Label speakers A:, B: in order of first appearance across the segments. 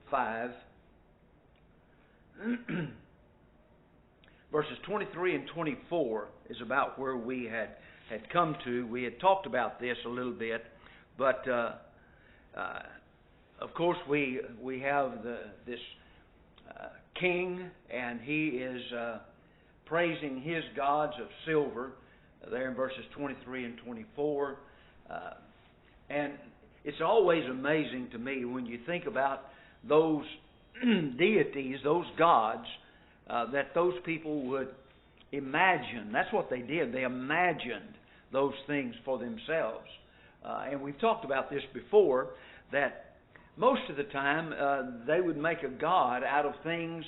A: 5, verses 23 and 24 is about where we had come to. We had talked about this a little bit, but of course we have this king, and he is praising his gods of silver there in verses 23 and 24. And it's always amazing to me when you think about those deities, those gods, that those people would imagine. That's what they did. They imagined those things for themselves. And we've talked about this before, that most of the time they would make a god out of things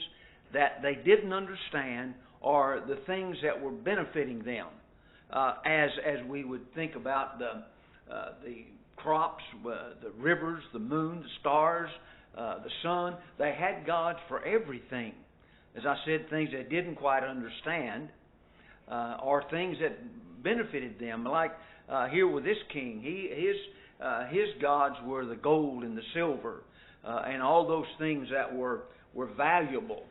A: that they didn't understand, or the things that were benefiting them. As we would think about the crops, the rivers, the moon, the stars, the sun. They had gods for everything. As I said, things they didn't quite understand, or things that benefited them. Like here with this king, his gods were the gold and the silver, and all those things that were valuable.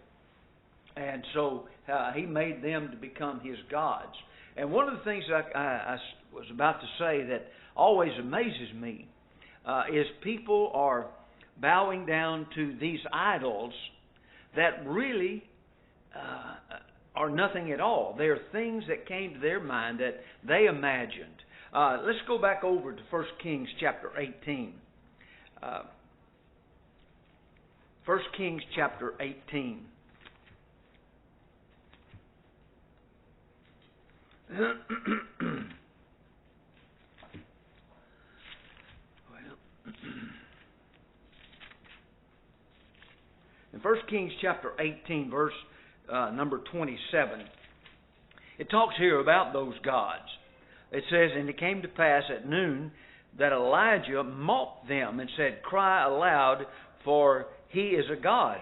A: And so he made them to become his gods. And one of the things that I was about to say that always amazes me is people are bowing down to these idols that really are nothing at all. They are things that came to their mind that they imagined. Let's go back over to 1 Kings chapter 18. 1 Kings chapter 18. In 1 Kings chapter 18, verse number 27, it talks here about those gods. It says, "And it came to pass at noon that Elijah mocked them and said, Cry aloud, for he is a god.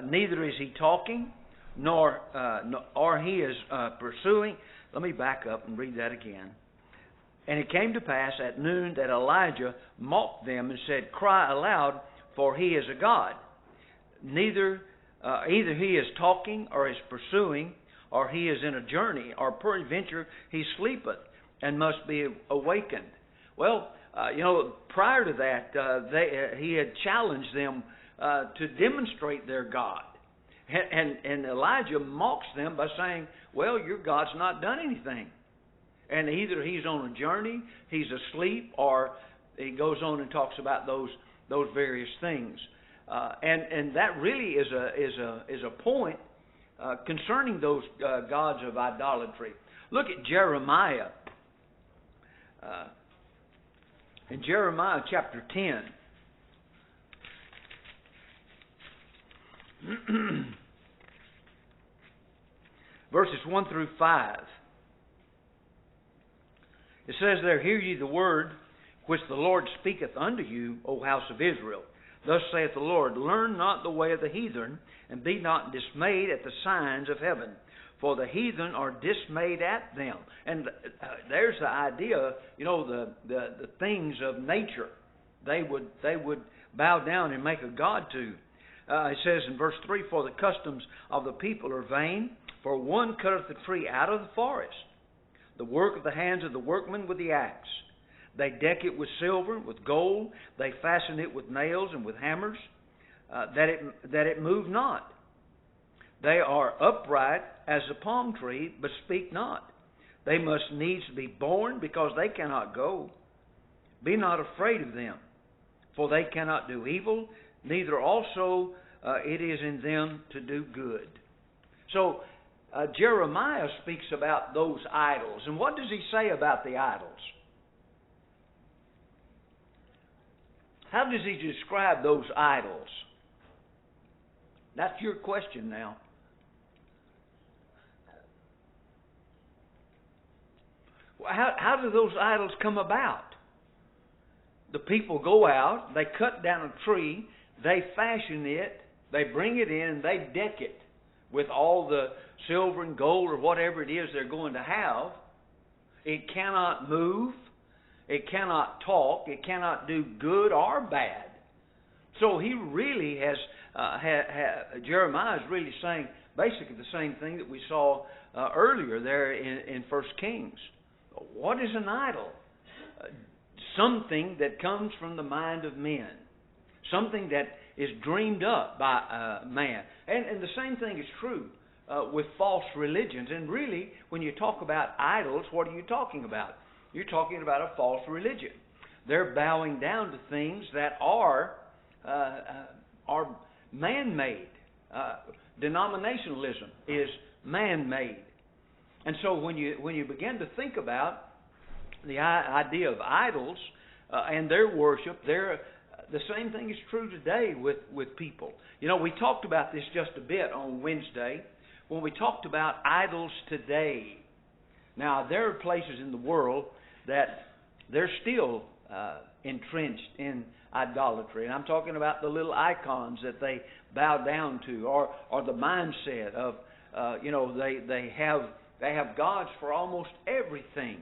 A: Neither is he talking, nor he is pursuing." Let me back up and read that again. "And it came to pass at noon that Elijah mocked them and said, Cry aloud, for he is a god. Neither either he is talking or is pursuing, or he is in a journey, or peradventure he sleepeth and must be awakened." Well, prior to that, he had challenged them to demonstrate their God. And Elijah mocks them by saying, well, your God's not done anything. And either he's on a journey, he's asleep, or he goes on and talks about those various things. And that really is a point concerning those gods of idolatry. Look at Jeremiah. In Jeremiah chapter 10. Verses 1 through 5. It says there, "Hear ye the word which the Lord speaketh unto you, O house of Israel. Thus saith the Lord, Learn not the way of the heathen, and be not dismayed at the signs of heaven. For the heathen are dismayed at them." And there's the idea, the things of nature. They would bow down and make a god to. It says in verse 3, "For the customs of the people are vain, for one cutteth the tree out of the forest, the work of the hands of the workman with the axe. They deck it with silver, with gold, they fasten it with nails and with hammers, that it move not. They are upright as the palm tree, but speak not. They must needs be born, because they cannot go. Be not afraid of them, for they cannot do evil, neither also it is in them to do good." So Jeremiah speaks about those idols. And what does he say about the idols? How does he describe those idols? That's your question now. How do those idols come about? The people go out, they cut down a tree, they fashion it, they bring it in, and they deck it with all the silver and gold or whatever it is they're going to have. It cannot move. It cannot talk. It cannot do good or bad. So he really has, Jeremiah is really saying basically the same thing that we saw earlier there in 1 Kings. What is an idol? Something that comes from the mind of men. Something that is dreamed up by man. And the same thing is true with false religions. And really, when you talk about idols, what are you talking about? You're talking about a false religion. They're bowing down to things that are man-made. Denominationalism is man-made. And so when you begin to think about the idea of idols and their worship, the same thing is true today with people. You know, we talked about this just a bit on Wednesday when we talked about idols today. Now, there are places in the world that they're still entrenched in idolatry. And I'm talking about the little icons that they bow down to, or the mindset of, they have gods for almost everything.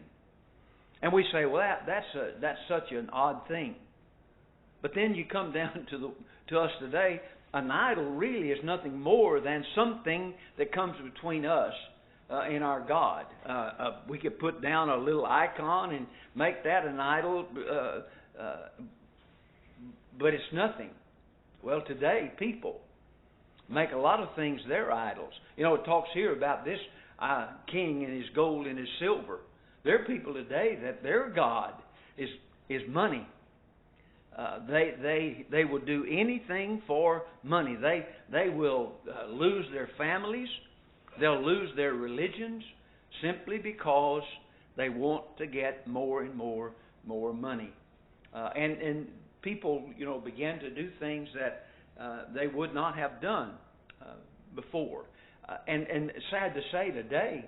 A: And we say, well, that's such an odd thing. But then you come down to us today, an idol really is nothing more than something that comes between us and our God. We could put down a little icon and make that an idol, but it's nothing. Well, today people make a lot of things their idols. You know, it talks here about this king and his gold and his silver. There are people today that their God is money. They will do anything for money. They will lose their families. They'll lose their religions simply because they want to get more and more money. And people, begin to do things that they would not have done before. And sad to say, today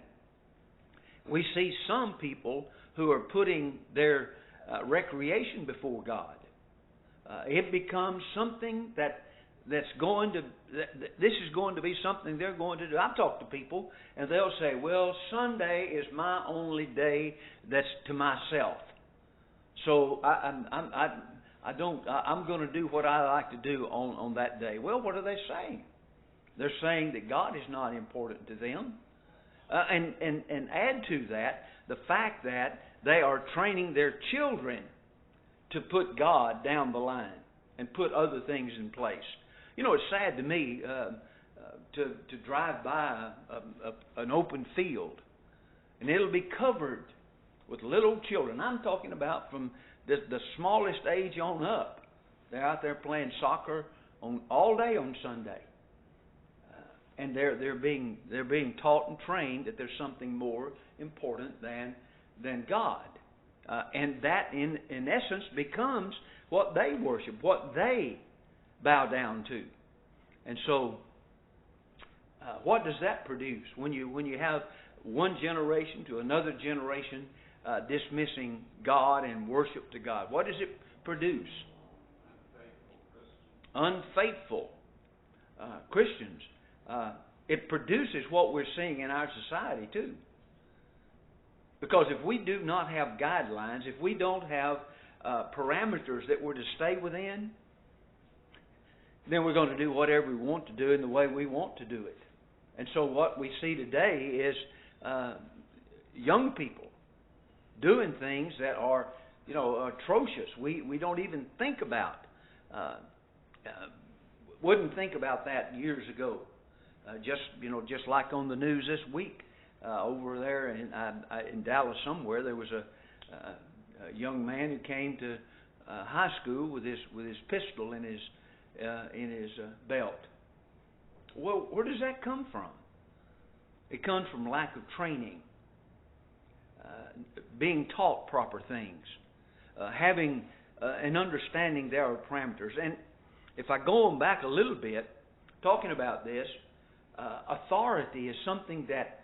A: we see some people who are putting their recreation before God. It becomes something this is going to be something they're going to do. I've talked to people, and they'll say, well, Sunday is my only day that's to myself. So I'm going to do what I like to do on that day. Well, what are they saying? They're saying that God is not important to them. And add to that the fact that they are training their children to put God down the line and put other things in place. You know, it's sad to me to drive by an open field, and it'll be covered with little children. I'm talking about from the smallest age on up. They're out there playing soccer all day on Sunday, and they're being taught and trained that there's something more important than God. And that, in essence, becomes what they worship, what they bow down to. And so, what does that produce when you have one generation to another generation dismissing God and worship to God? What does it produce? Unfaithful Christians. It produces what we're seeing in our society too. Because if we do not have guidelines, if we don't have parameters that we're to stay within, then we're going to do whatever we want to do in the way we want to do it. And so what we see today is young people doing things that are, atrocious. We don't even think about, wouldn't think about that years ago. Just like on the news this week. Over there in Dallas somewhere, there was a young man who came to high school with his pistol in his belt. Well, where does that come from? It comes from lack of training, being taught proper things, having an understanding there are parameters. And if I go on back a little bit, talking about this, authority is something that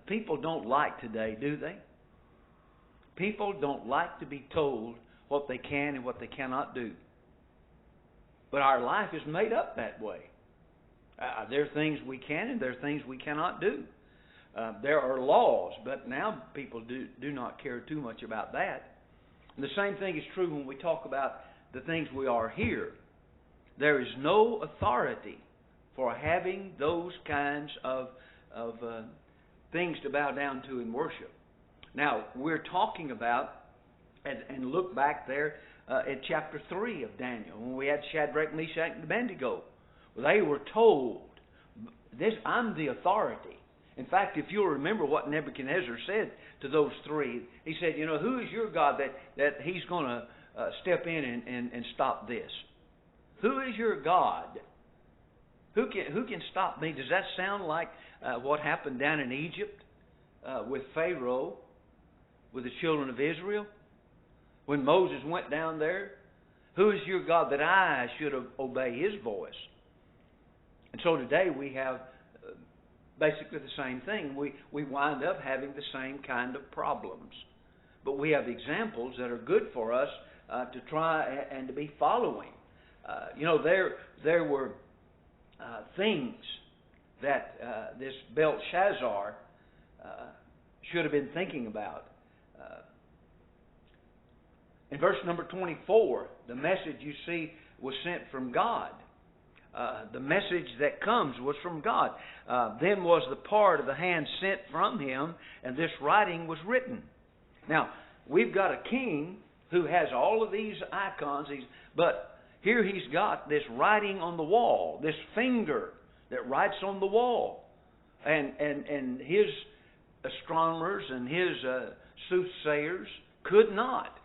A: people don't like today, do they? People don't like to be told what they can and what they cannot do. But our life is made up that way. There are things we can and there are things we cannot do. There are laws, but now people do not care too much about that. And the same thing is true when we talk about the things we are here. there is no authority for having those kinds of things to bow down to in worship. Now, we're talking about, and look back there at chapter 3 of Daniel, when we had Shadrach, Meshach, and Abednego. Well, they were told, I'm the authority. In fact, if you'll remember what Nebuchadnezzar said to those three, he said, who is your God that he's going to step in and stop this? Who is your God? Who can stop me? Does that sound like what happened down in Egypt with Pharaoh, with the children of Israel? When Moses went down there, who is your God that I should obey his voice? And so today we have basically the same thing. We wind up having the same kind of problems. But we have examples that are good for us to try and to be following. There were things that this Belshazzar should have been thinking about. In verse number 24, the message you see was sent from God. The message that comes was from God. Then was the part of the hand sent from him, and this writing was written. Now, we've got a king who has all of these icons, but here he's got this writing on the wall, this finger that writes on the wall. And his astronomers and his soothsayers could not.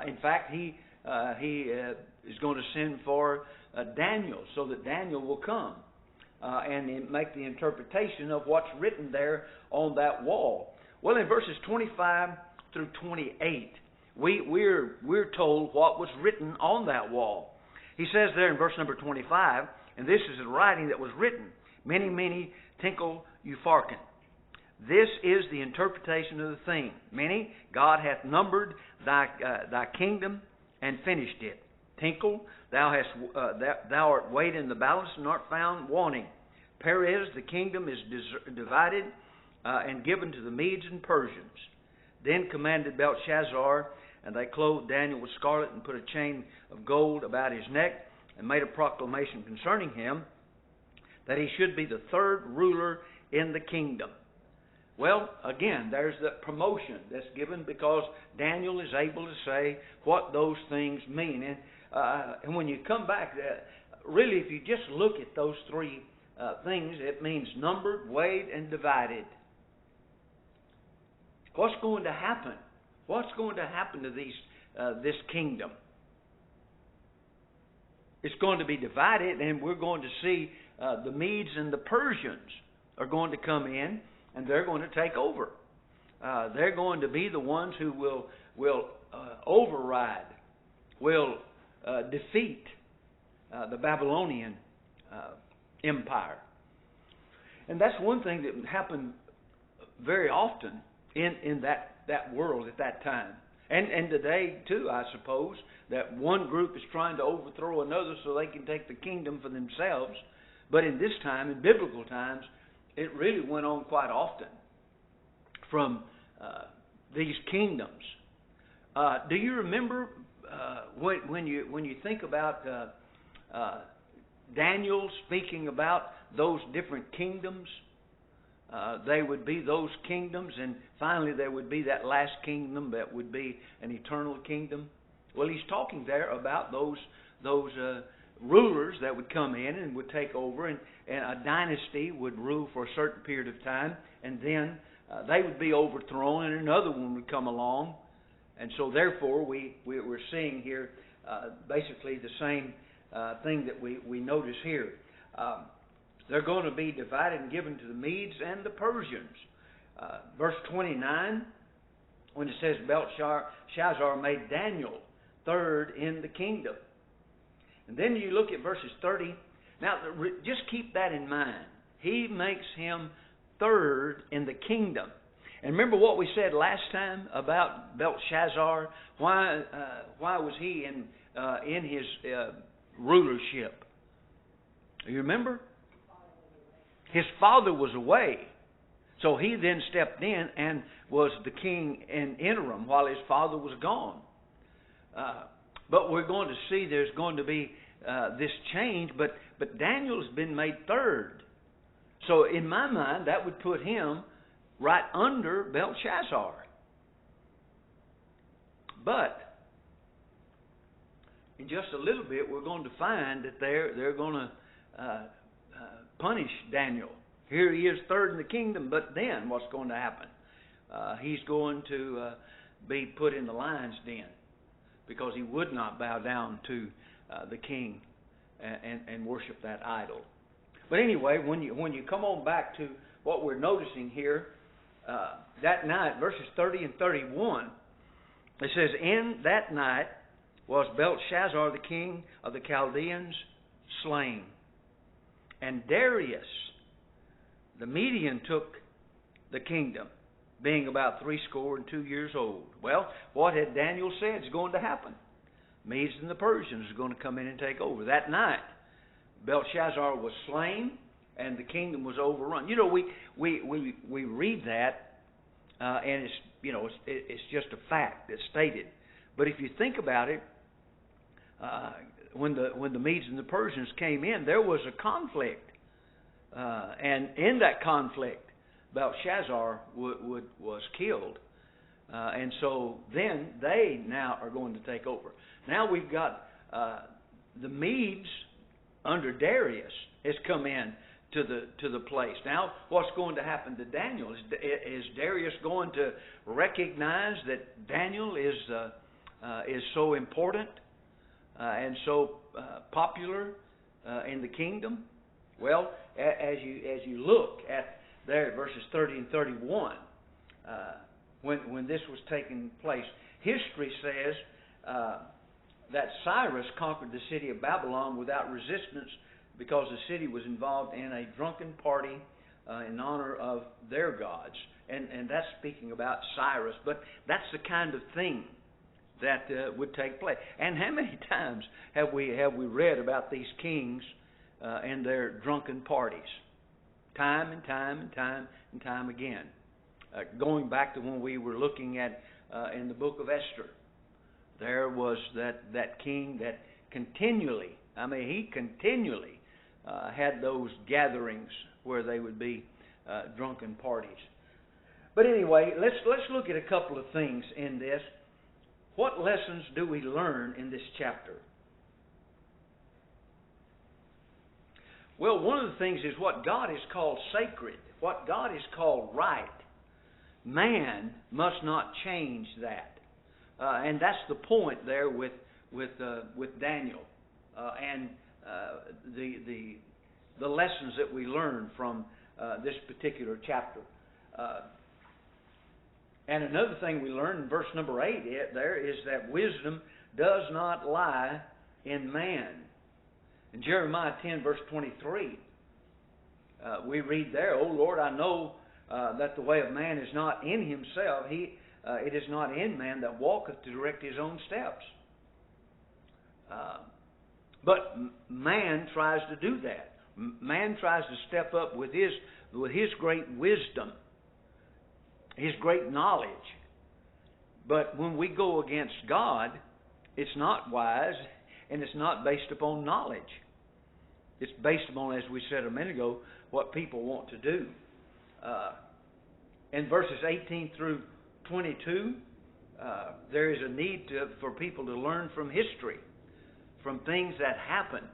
A: In fact, he is going to send for Daniel so that Daniel will come and make the interpretation of what's written there on that wall. Well, in verses 25 through 28, we're told what was written on that wall. He says there in verse number 25, and this is the writing that was written, Mene, Mene, Tekel, Upharsin. This is the interpretation of the thing. Mene, God hath numbered thy kingdom and finished it. Tekel, thou art weighed in the balance and art found wanting. Perez, the kingdom is divided and given to the Medes and Persians. Then commanded Belshazzar, and they clothed Daniel with scarlet and put a chain of gold about his neck and made a proclamation concerning him that he should be the third ruler in the kingdom. Well, again, there's the promotion that's given because Daniel is able to say what those things mean. And when you come back, really, if you just look at those three things, it means numbered, weighed, and divided. What's going to happen? What's going to happen to this kingdom? It's going to be divided, and we're going to see the Medes and the Persians are going to come in, and they're going to take over. They're going to be the ones who will override, will defeat the Babylonian empire. And that's one thing that happened very often in that world at that time. And today, too, I suppose, that one group is trying to overthrow another so they can take the kingdom for themselves. But in this time, in biblical times, it really went on quite often from these kingdoms. Do you remember when you think about Daniel speaking about those different kingdoms? They would be those kingdoms, and finally there would be that last kingdom that would be an eternal kingdom. Well, he's talking there about those rulers that would come in and would take over, and a dynasty would rule for a certain period of time, and then they would be overthrown, and another one would come along. And so therefore we're seeing here basically the same thing that we notice here. They're going to be divided and given to the Medes and the Persians. Verse 29, when it says Belshazzar made Daniel third in the kingdom. And then you look at verses 30. Now, just keep that in mind. He makes him third in the kingdom. And remember what we said last time about Belshazzar? Why was he in his rulership? You remember? His father was away. So he then stepped in and was the king in interim while his father was gone. But we're going to see there's going to be this change, but Daniel's been made third. So in my mind, that would put him right under Belshazzar. But in just a little bit, we're going to find that they're going to punish Daniel. Here he is third in the kingdom, but then what's going to happen? He's going to be put in the lion's den because he would not bow down to the king and worship that idol. But anyway, when you come on back to what we're noticing here, that night, verses 30 and 31, it says, "In that night was Belshazzar the king of the Chaldeans slain, and Darius the Median took the kingdom, being about 62 years old." Well, what had Daniel said is going to happen? Medes and the Persians are going to come in and take over. That night, Belshazzar was slain, and the kingdom was overrun. You know, we read that, and it's just a fact that's stated. But if you think about it, when the Medes and the Persians came in, there was a conflict, and in that conflict, Belshazzar was killed, and so then they now are going to take over. Now we've got the Medes under Darius has come in to the place. Now, what's going to happen to Daniel? Is Darius going to recognize that Daniel is so important and so popular in the kingdom? Well, as you look at there, verses 30 and 31, when this was taking place, history says that Cyrus conquered the city of Babylon without resistance because the city was involved in a drunken party in honor of their gods. And that's speaking about Cyrus. But that's the kind of thing that would take place. And how many times have we read about these kings and their drunken parties? Time and time and time and time again. Going back to when we were looking at in the book of Esther, there was that king that continually, he continually had those gatherings where they would be drunken parties. But anyway, let's look at a couple of things in this. What lessons do we learn in this chapter? Well, one of the things is what God has called sacred, what God has called right. Man must not change that, and that's the point there with Daniel and the lessons that we learn from this particular chapter. And another thing we learn in verse number 8 there is that wisdom does not lie in man. In Jeremiah 10, verse 23, we read there, "O Lord, I know that the way of man is not in himself. It is not in man that walketh to direct his own steps." But man tries to do that. Man tries to step up with his great wisdom, his great knowledge. But when we go against God, it's not wise, and it's not based upon knowledge. It's based upon, as we said a minute ago, what people want to do. In verses 18 through 22, there is a need for people to learn from history, from things that happened.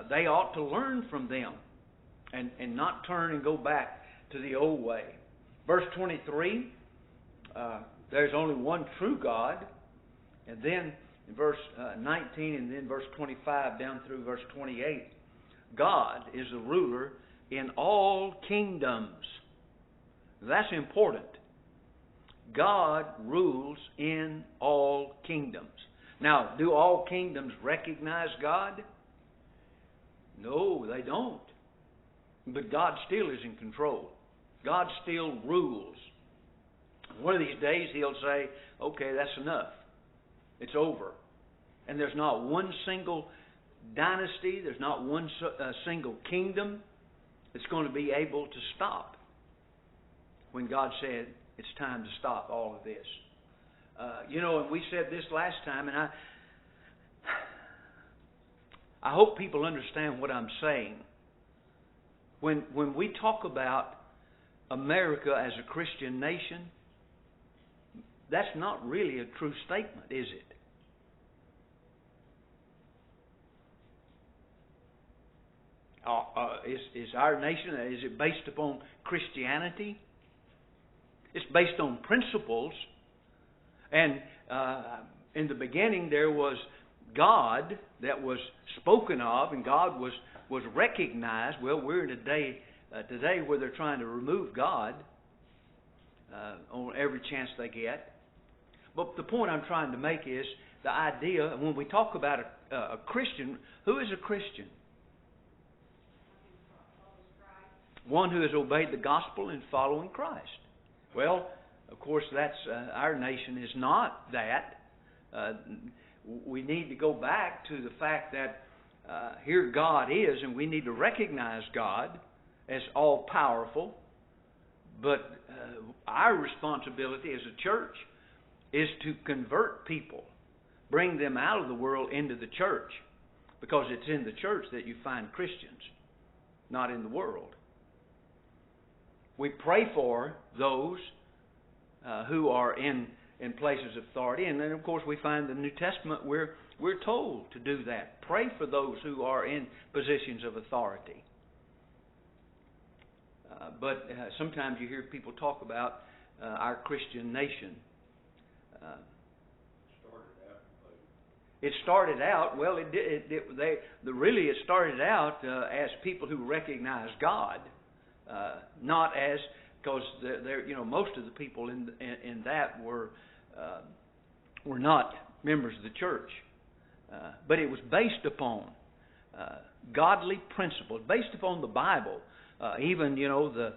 A: They ought to learn from them and not turn and go back to the old way. Verse 23, there's only one true God. And then in verse 19 and then verse 25 down through verse 28, God is the ruler in all kingdoms. That's important. God rules in all kingdoms. Now, do all kingdoms recognize God? No, they don't. But God still is in control. God still rules. One of these days He'll say, okay, that's enough. It's over. And there's not one single dynasty, there's not one single kingdom that's going to be able to stop when God said it's time to stop all of this. And we said this last time, and I hope people understand what I'm saying. When we talk about America as a Christian nation, that's not really a true statement, is it? Is our nation, is it based upon Christianity? It's based on principles. And in the beginning there was God that was spoken of, and God was recognized. Well, we're in a day today where they're trying to remove God on every chance they get. But the point I'm trying to make is the idea, when we talk about a Christian, who is a Christian? One who has obeyed the gospel and following Christ. Well, of course, that's our nation is not that. We need to go back to the fact that here God is, and we need to recognize God as all-powerful. But our responsibility as a church is to convert people, bring them out of the world into the church, because it's in the church that you find Christians, not in the world. We pray for those who are in places of authority, and then of course we find in the New Testament we're told to do that. Pray for those who are in positions of authority. But sometimes you hear people talk about our Christian nation. It started out well. It started out as people who recognize God, not as, because most of the people in that were not members of the church, but it was based upon godly principles, based upon the Bible. Even the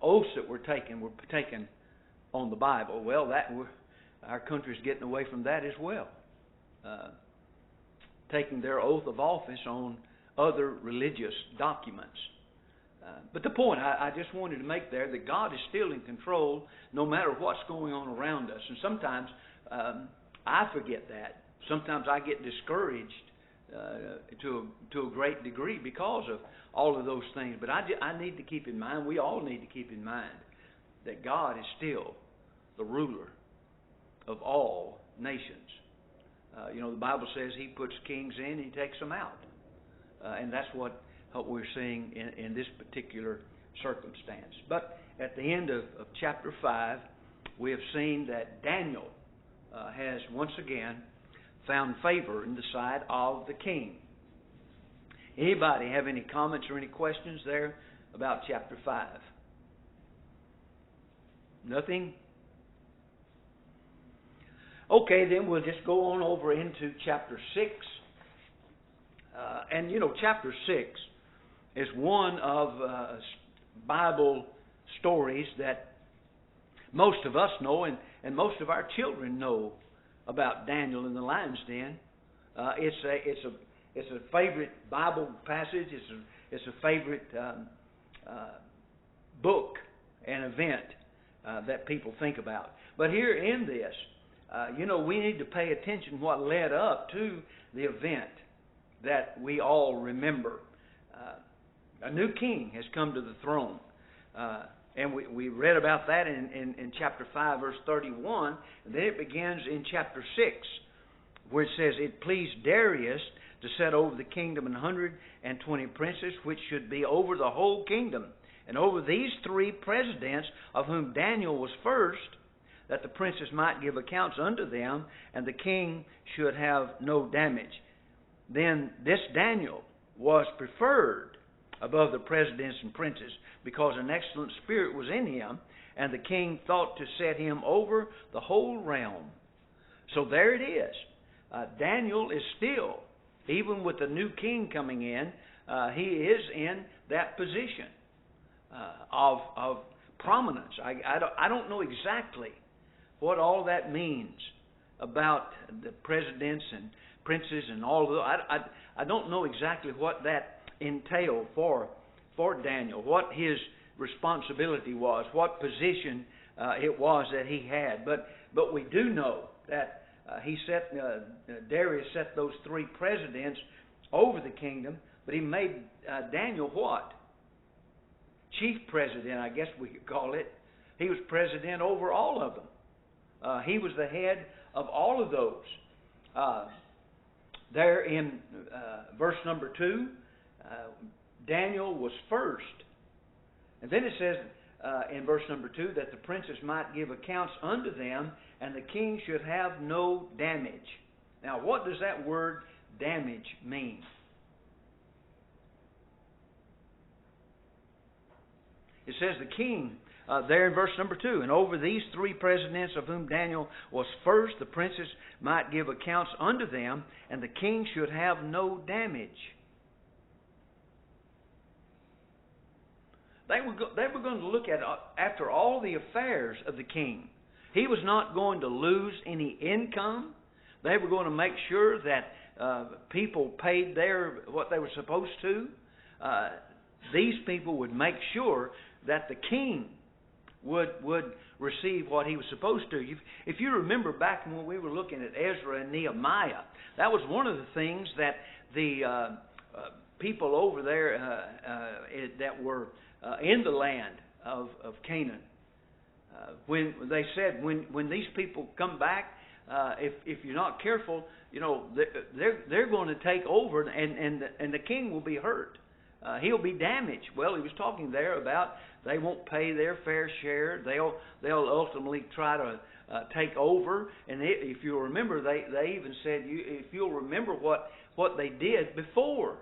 A: oaths that were taken on the Bible. Well, our country's getting away from that as well, taking their oath of office on other religious documents. But the point I just wanted to make there, that God is still in control no matter what's going on around us. And sometimes I forget that. Sometimes I get discouraged to a great degree because of all of those things. But I need to keep in mind, we all need to keep in mind, that God is still the ruler of all nations. The Bible says He puts kings in and He takes them out. And that's what we're seeing in this particular circumstance. But at the end of chapter 5, we have seen that Daniel has once again found favor in the sight of the king. Anybody have any comments or any questions there about chapter 5? Nothing? Okay, then we'll just go on over into chapter 6. And chapter 6 is one of Bible stories that most of us know, and most of our children know about Daniel in the lion's den. It's a favorite Bible passage. It's a favorite book and event that people think about. But here in this, we need to pay attention what led up to the event that we all remember. A new king has come to the throne. And we read about that in chapter 5, verse 31. And then it begins in chapter 6, where it says, "It pleased Darius to set over the kingdom 120 princes, which should be over the whole kingdom, and over these 3 presidents, of whom Daniel was first, that the princes might give accounts unto them, and the king should have no damage. Then this Daniel was preferred above the presidents and princes, because an excellent spirit was in him, and the king thought to set him over the whole realm." So there it is. Daniel is still, even with the new king coming in, he is in that position of prominence. I don't know exactly what all that means about the presidents and princes and all of those. I don't know exactly what that entailed for Daniel, what his responsibility was, what position it was that he had. But we do know that Darius set those 3 presidents over the kingdom, but he made Daniel what? Chief president, I guess we could call it. He was president over all of them. He was the head of all of those. There in verse number 2, Daniel was first. And then it says in verse number 2 that the princes might give accounts unto them, and the king should have no damage. Now, what does that word damage mean? It says the king, there in verse number 2, and over these 3 presidents of whom Daniel was first, the princes might give accounts unto them, and the king should have no damage. They were going to look at after all the affairs of the king. He was not going to lose any income. They were going to make sure that people paid what they were supposed to. These people would make sure that the king would receive what he was supposed to. If you remember back when we were looking at Ezra and Nehemiah, that was one of the things that the people over there that were in the land of Canaan, when they said, when these people come back, if you're not careful, they're going to take over, and the king will be hurt. He'll be damaged. Well, he was talking there about they won't pay their fair share. They'll ultimately try to take over. And if you'll remember, they even said, if you'll remember what they did before.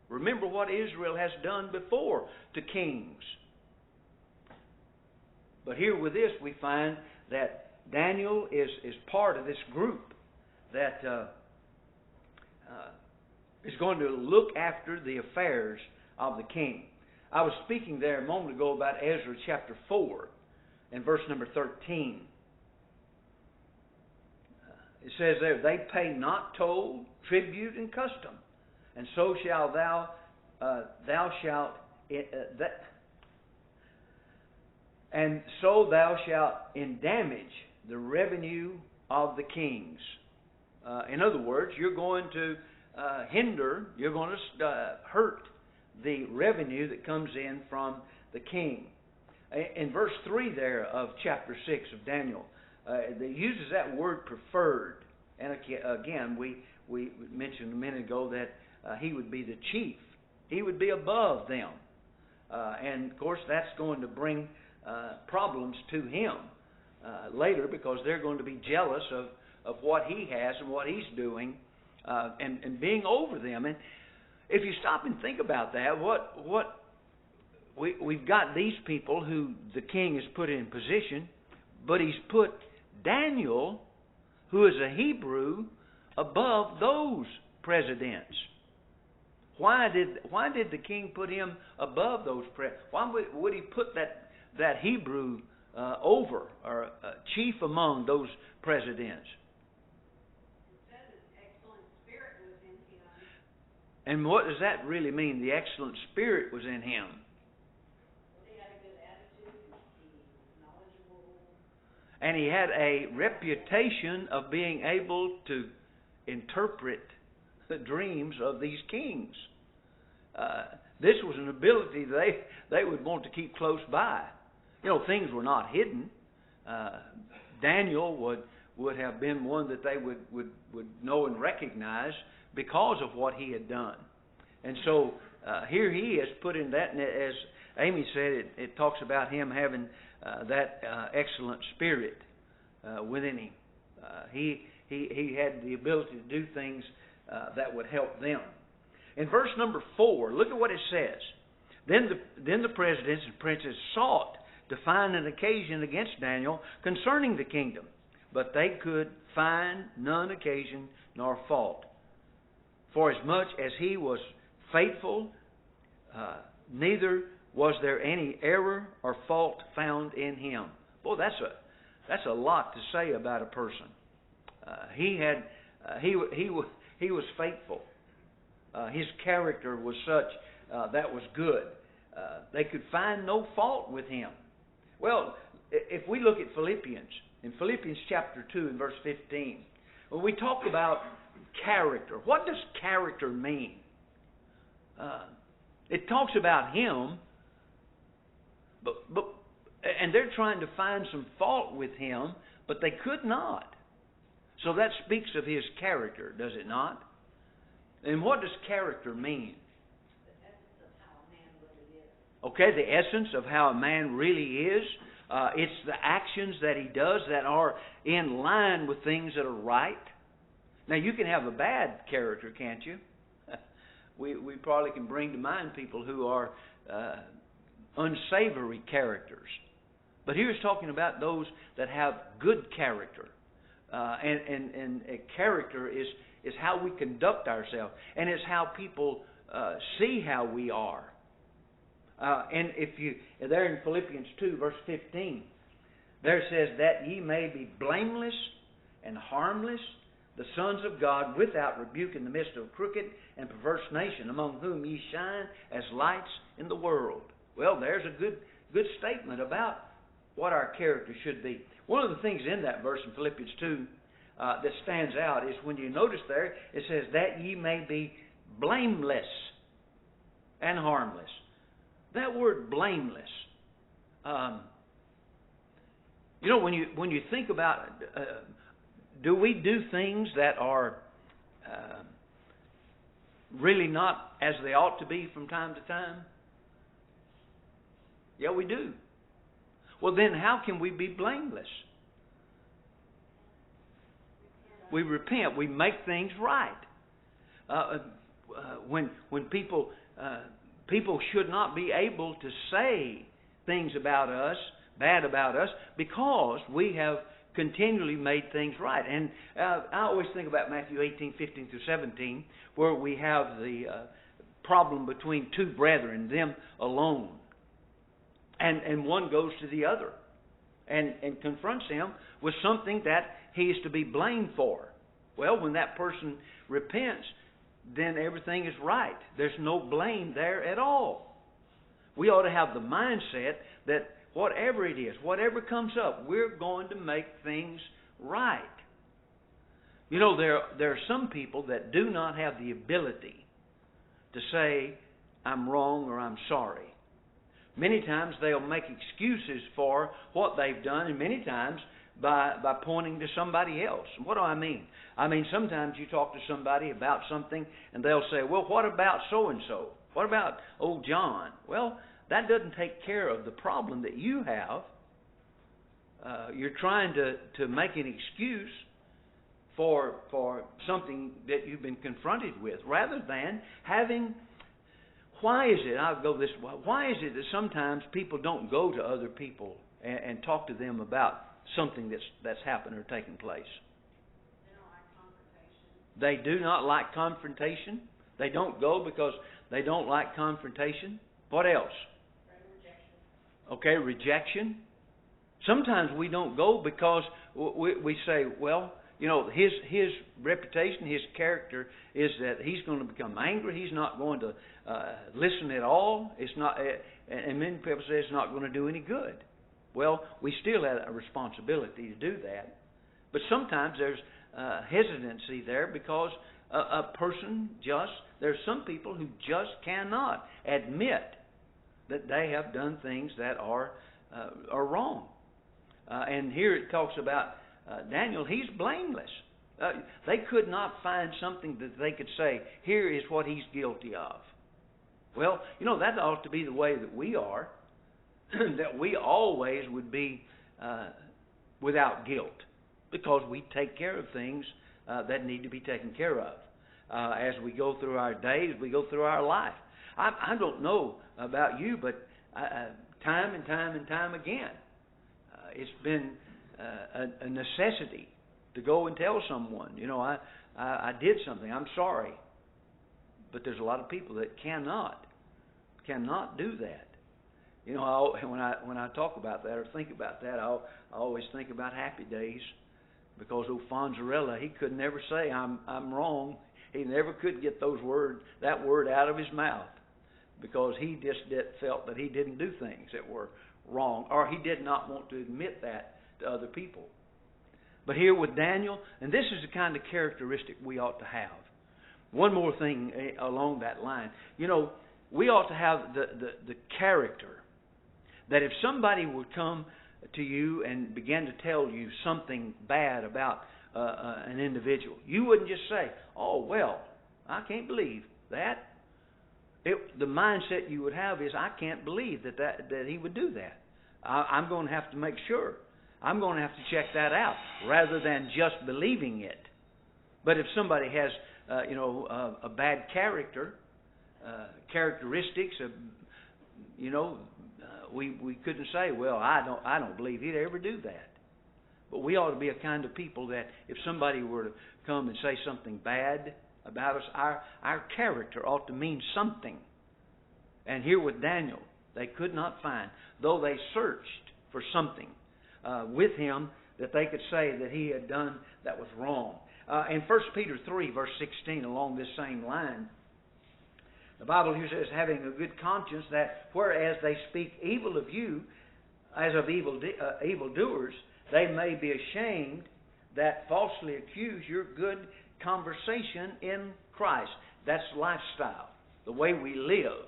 A: Remember what Israel has done before to kings. But here with this, we find that Daniel is part of this group that is going to look after the affairs of the king. I was speaking there a moment ago about Ezra chapter 4 and verse number 13. It says there, they pay not toll, tribute, and custom, and so shalt thou shalt endamage the revenue of the kings. In other words, you're going to you're going to hurt the revenue that comes in from the king. In verse 3 there of chapter 6 of Daniel, it uses that word preferred. And again, we mentioned a minute ago that he would be the chief. He would be above them. And of course, that's going to bring problems to him later, because they're going to be jealous of what he has and what he's doing, and being over them. And if you stop and think about that, we've got these people who the king has put in position, but he's put Daniel, who is a Hebrew, above those presidents. Why did the king put him above those presidents? Why would he put that Hebrew over, or chief among those presidents? And what does that really mean? The excellent spirit was in him.
B: He had a good attitude. He was knowledgeable.
A: And he had a reputation of being able to interpret the dreams of these kings. This was an ability they would want to keep close by. Things were not hidden. Daniel would have been one that they would know and recognize because of what he had done. And so here he is put in that, and as Amy said, it talks about him having that excellent spirit within him. He had the ability to do things that would help them. In verse number 4, look at what it says. Then the presidents and princes sought to find an occasion against Daniel concerning the kingdom, but they could find none occasion nor fault. For as much as he was faithful, neither was there any error or fault found in him. Boy, that's a lot to say about a person. He was faithful. His character was such that was good. They could find no fault with him. Well, if we look at Philippians, in Philippians chapter 2 and verse 15, when we talk about character, what does character mean? It talks about him, and they're trying to find some fault with him, but they could not. So that speaks of his character, does it not? And what does character mean? Okay, the essence of how a man really is. It's the actions that he does that are in line with things that are right. Now, you can have a bad character, can't you? We probably can bring to mind people who are unsavory characters. But here's talking about those that have good character. And a character is how we conduct ourselves. And it's how people see how we are. And if you, there in Philippians 2, verse 15, there says, that ye may be blameless and harmless, the sons of God, without rebuke in the midst of a crooked and perverse nation, among whom ye shine as lights in the world. Well, there's a good statement about what our character should be. One of the things in that verse in Philippians 2 that stands out is when you notice there, it says, that ye may be blameless and harmless. That word blameless, when you think about it, do we do things that are really not as they ought to be from time to time? Yeah, we do. Well, then how can we be blameless? We repent. We make things right. When people should not be able to say things about us, bad about us, because we have continually made things right. And I always think about Matthew 18, 15 through 17, where we have the problem between two brethren, them alone. And one goes to the other and confronts him with something that he is to be blamed for. Well, when that person repents, then everything is right. There's no blame there at all. We ought to have the mindset that whatever it is, whatever comes up, we're going to make things right. You know, there are some people that do not have the ability to say, I'm wrong or I'm sorry. Many times they'll make excuses for what they've done, and many times by pointing to somebody else. What do I mean? I mean, sometimes you talk to somebody about something, and they'll say, well, what about so-and-so? What about old John? Well, that doesn't take care of the problem that you have. You're trying to make an excuse for something that you've been confronted with, rather than having... Why is it, I'll go this way, why is it that sometimes people don't go to other people and talk to them about something that's happened or taken place? They do not like confrontation. They don't go because they don't like confrontation. What else? Okay, rejection. Sometimes we don't go because we say, well, you know, his reputation, his character is that he's going to become angry. He's not going to listen at all. It's not, and many people say it's not going to do any good. Well, we still have a responsibility to do that. But sometimes there's hesitancy there because a person there's some people who just cannot admit that they have done things that are wrong. And here it talks about Daniel, he's blameless. They could not find something that they could say, here is what he's guilty of. Well, you know, that ought to be the way that we are, that we always would be without guilt, because we take care of things that need to be taken care of as we go through our days, we go through our life. I don't know about you, but time and time again, it's been a necessity to go and tell someone, you know, I did something, I'm sorry. But there's a lot of people that cannot do that. You know, when I talk about that or think about that, I always think about Happy Days, because old Fonzarella, he could never say I'm wrong. He never could get that word out of his mouth, because he just felt that he didn't do things that were wrong, or he did not want to admit that to other people. But here with Daniel, and this is the kind of characteristic we ought to have. One more thing along that line. We ought to have the character that if somebody would come to you and begin to tell you something bad about an individual, you wouldn't just say, "Oh, well, I can't believe that." The mindset you would have is, "I can't believe that he would do that. I'm going to have to make sure. I'm going to have to check that out," rather than just believing it. But if somebody has, a bad characteristics, we couldn't say, "Well, I don't believe he'd ever do that." But we ought to be a kind of people that if somebody were to come and say something bad about us, our character ought to mean something. And here with Daniel, they could not find, though they searched for something with him that they could say that he had done that was wrong. In 1 Peter 3, verse 16, along this same line, the Bible here says, "Having a good conscience, that whereas they speak evil of you, as of evildoers, they may be ashamed that falsely accuse your good conversation in Christ." That's lifestyle, the way we live.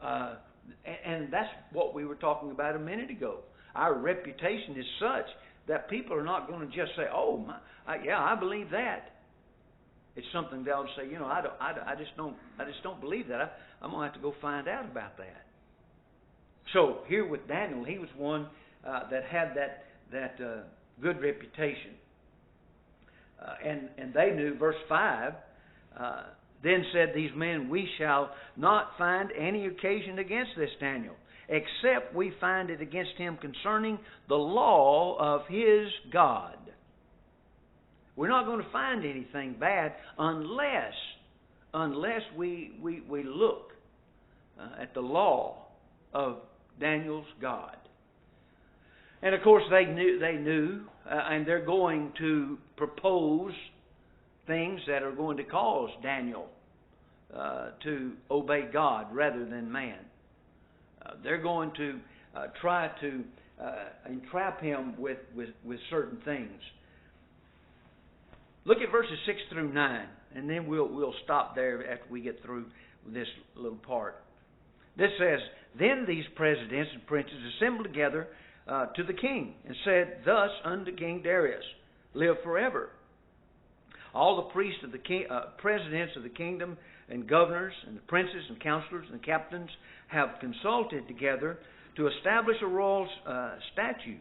A: And that's what we were talking about a minute ago. Our reputation is such that people are not going to just say, "Oh, I believe that." It's something they'll say, I just don't believe that. I'm going to have to go find out about that. So here with Daniel, he was one that had that good reputation. And they knew, verse 5, then said these men, "We shall not find any occasion against this Daniel, except we find it against him concerning the law of his God." We're not going to find anything bad unless we look at the law of Daniel's God. And of course they knew, and they're going to propose things that are going to cause Daniel to obey God rather than man. They're going to try to entrap him with certain things. Look at verses 6 through 9, and then we'll stop there after we get through this little part. This says, "Then these presidents and princes assembled together to the king, and said thus unto King Darius, Live forever. All the priests of the king, presidents of the kingdom, and governors, and the princes, and counselors, and captains have consulted together to establish a royal statute,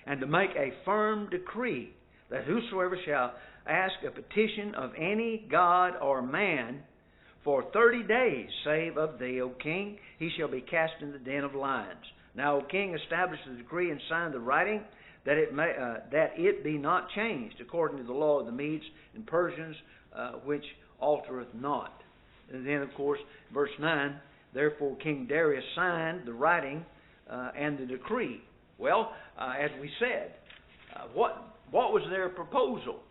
A: and to make a firm decree, that whosoever shall ask a petition of any god or man for 30 days, save of thee, O king, he shall be cast in the den of lions. Now, O king, establish the decree and sign the writing, that it be not changed, according to the law of the Medes and Persians, which altereth not." And then, of course, verse 9, "Therefore King Darius signed the writing and the decree." Well, as we said, what was their proposal?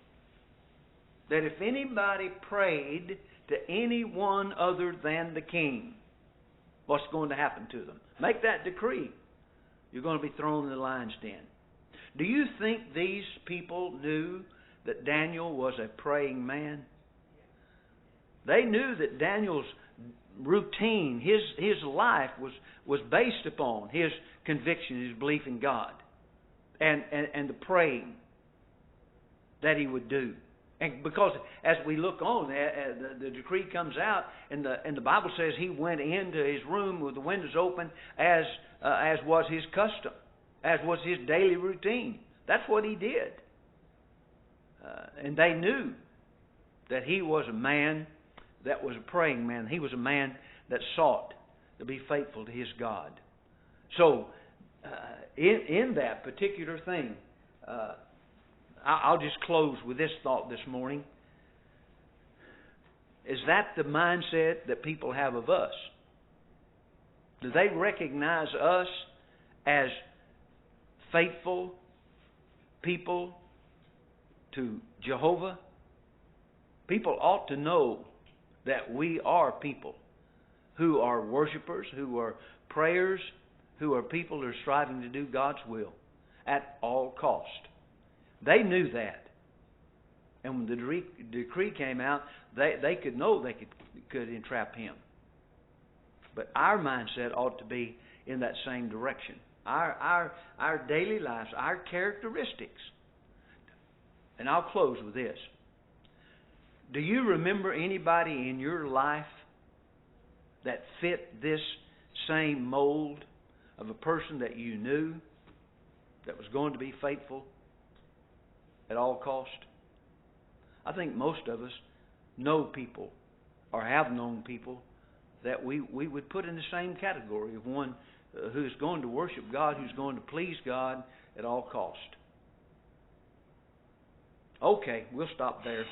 A: That if anybody prayed to anyone other than the king, what's going to happen to them? Make that decree. You're going to be thrown in the lion's den. Do you think these people knew that Daniel was a praying man? They knew that Daniel's routine, his life was based upon his conviction, his belief in God, and the praying that he would do. And because as we look on, the decree comes out, and the Bible says he went into his room with the windows open, as was his custom, as was his daily routine. That's what he did. And they knew that he was a man that was a praying man. He was a man that sought to be faithful to his God. So, in that particular thing, I'll just close with this thought this morning. Is that the mindset that people have of us? Do they recognize us as faithful people to Jehovah? People ought to know that we are people who are worshipers, who are prayers, who are people who are striving to do God's will at all cost. They knew that. And when the decree came out, they could know they could entrap him. But our mindset ought to be in that same direction. Our daily lives, our characteristics. And I'll close with this. Do you remember anybody in your life that fit this same mold of a person that you knew that was going to be faithful at all cost? I think most of us know people or have known people that we would put in the same category of one who's going to worship God, who's going to please God at all cost. Okay, we'll stop there.